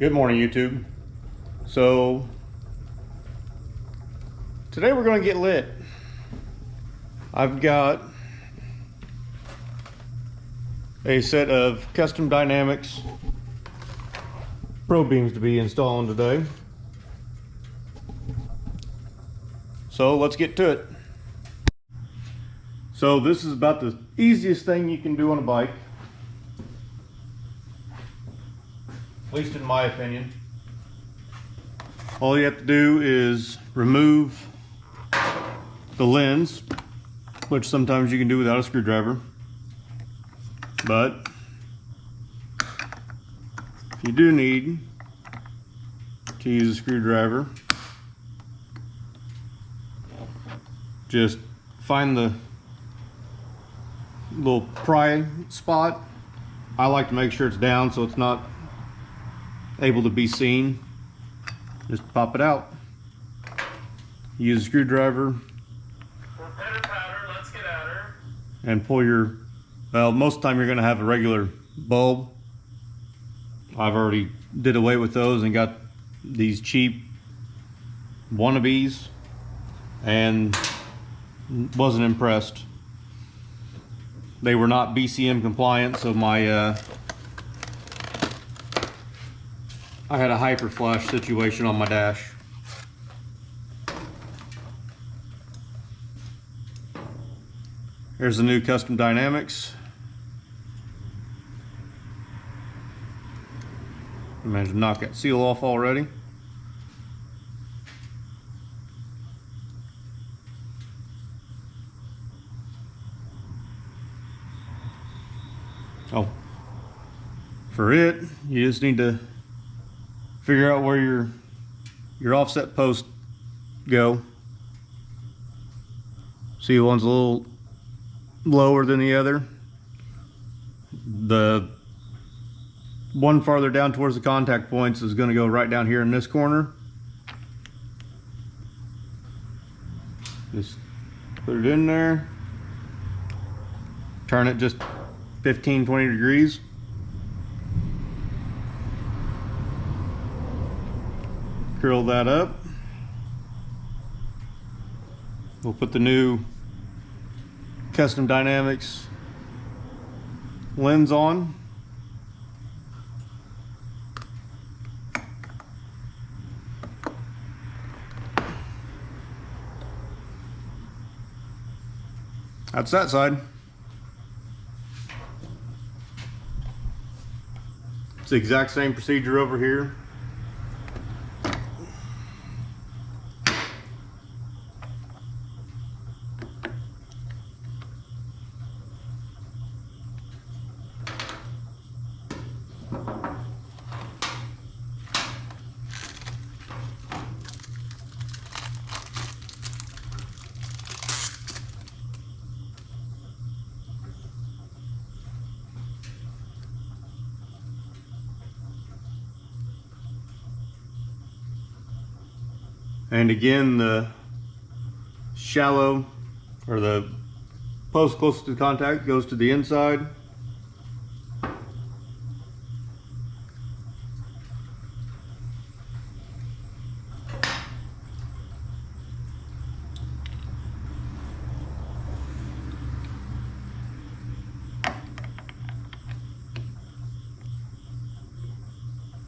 Good morning, YouTube. So today we're going to get lit. I've got a set of Custom Dynamics ProBeams to be installing today. So let's get to it. So this is about the easiest thing you can do on a bike, at least in my opinion. All you have to do is remove the lens, which sometimes you can do without a screwdriver, but if you do need to use a screwdriver, just find the little pry spot. I like to make sure it's down so it's not able to be seen. Just pop it out. Use a screwdriver. Let's get at her. And pull your, well, most of the time you're going to have a regular bulb. I've already did away with those and got these cheap wannabes and wasn't impressed. They were not BCM compliant, so my I had a hyper flash situation on my dash. Here's the new Custom Dynamics. I managed to knock that seal off already. Oh, for it, you just need to figure out where your offset posts go. See, one's a little lower than the other. The one farther down towards the contact points is going to go right down here in this corner. Just put it in there, turn it just 15-20 degrees. Curl that up. We'll put the new Custom Dynamics lens on. That's that side. It's the exact same procedure over here. And again, the shallow, or the post closest to contact, goes to the inside.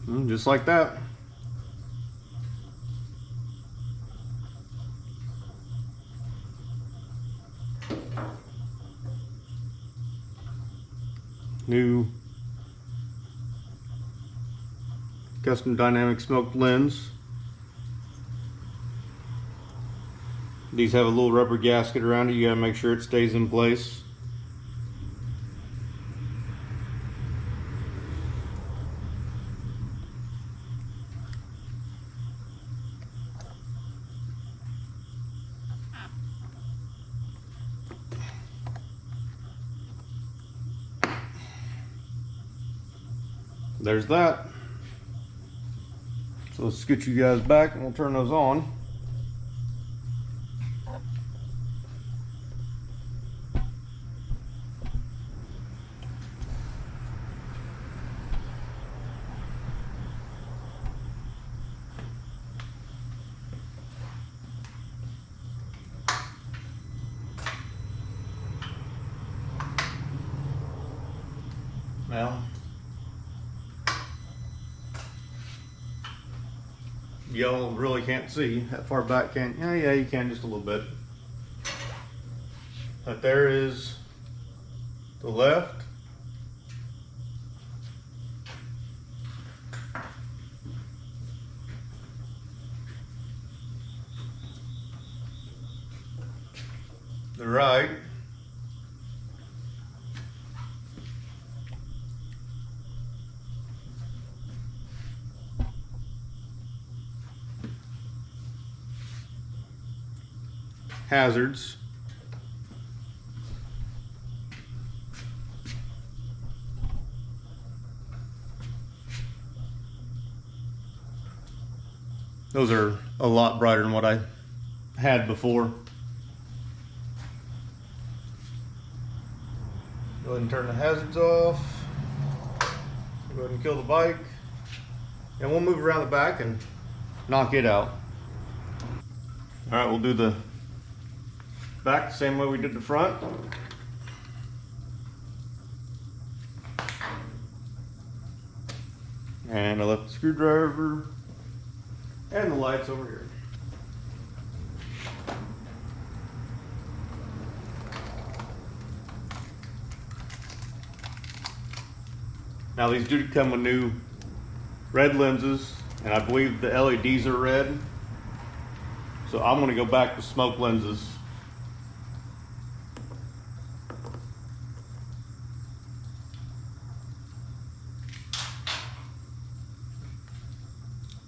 And just like that. New Custom Dynamic smoked lens. These have a little rubber gasket around it. You gotta make sure it stays in place. There's that. So let's scoot you guys back and we'll turn those on. Well, y'all really can't see that far back, can you? Yeah, you can just a little bit. But there is the left. The right. Hazards. Those are a lot brighter than what I had before. Go ahead and turn the hazards off. Go ahead and kill the bike. And we'll move around the back and knock it out. All right, we'll do the back the same way we did the front. And I left the screwdriver and the lights over here. Now these do come with new red lenses, and I believe the LEDs are red. So I'm gonna go back to smoke lenses.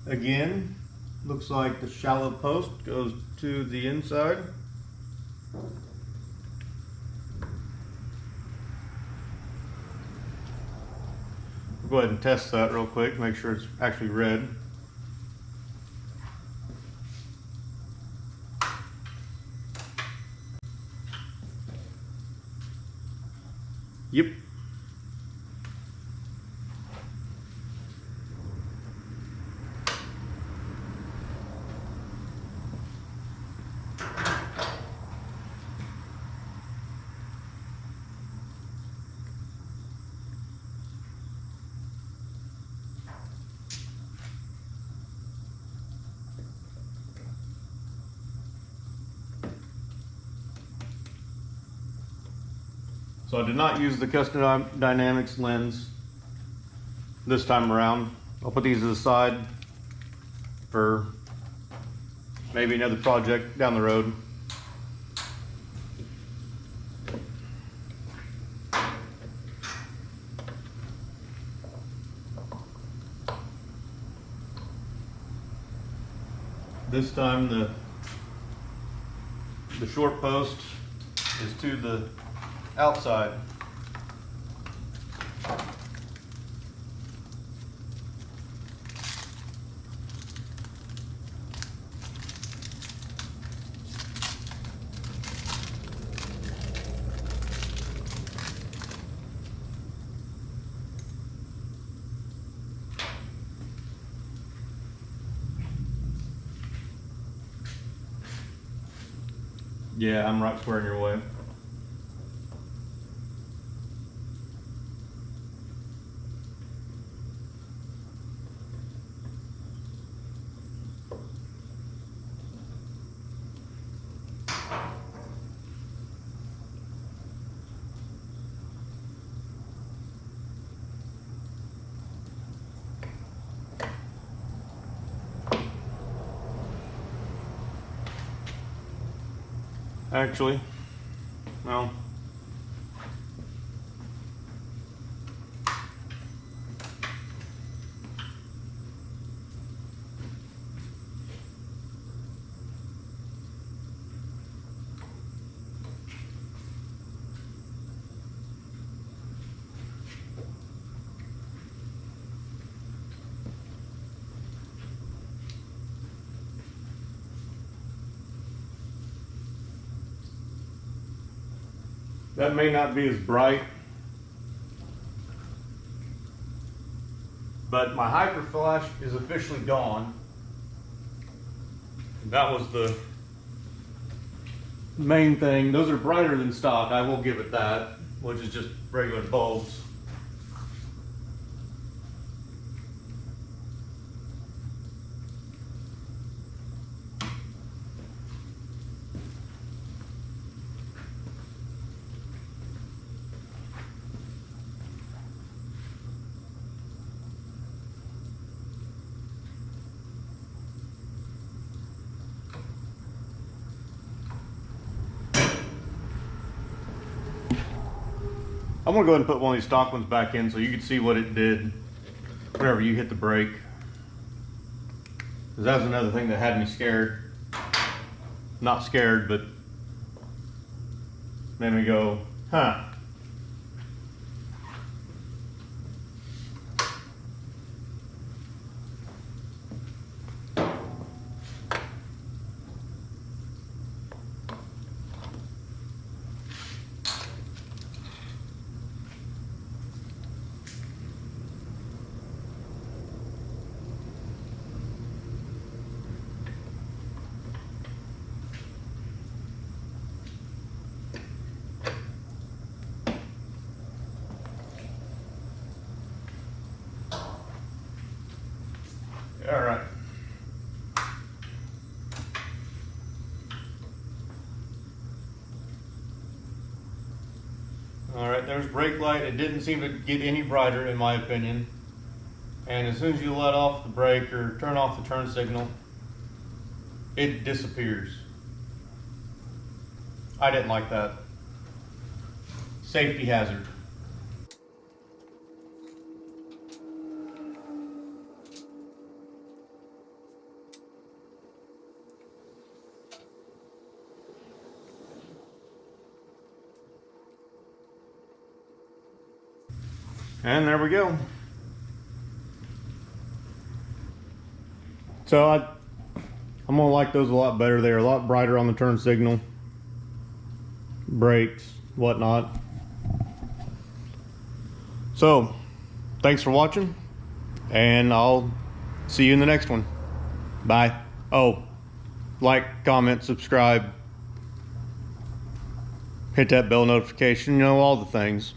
Again, looks like the shallow post goes to the inside. We'll go ahead and test that real quick, make sure it's actually red. Yep. So I did not use the Custom Dynamics lens this time around. I'll put these to the side for maybe another project down the road. This time the short post is to the outside. Yeah, I'm right square in your way. Actually, well, that may not be as bright, but my hyper flash is officially gone. That was the main thing. Those are brighter than stock, I will give it that, which is just regular bulbs. I'm gonna go ahead and put one of these stock ones back in so you can see what it did whenever you hit the brake. Because that was another thing that had me scared. Not scared, but made me go, huh. All right. All right, there's brake light. It didn't seem to get any brighter in my opinion. And as soon as you let off the brake or turn off the turn signal, it disappears. I didn't like that. Safety hazard. And there we go. So I'm gonna like those a lot better. They're a lot brighter on the turn signal, brakes, whatnot. So thanks for watching, and I'll see you in the next one. Bye. Oh, like, comment, subscribe, hit that bell notification, you know, all the things.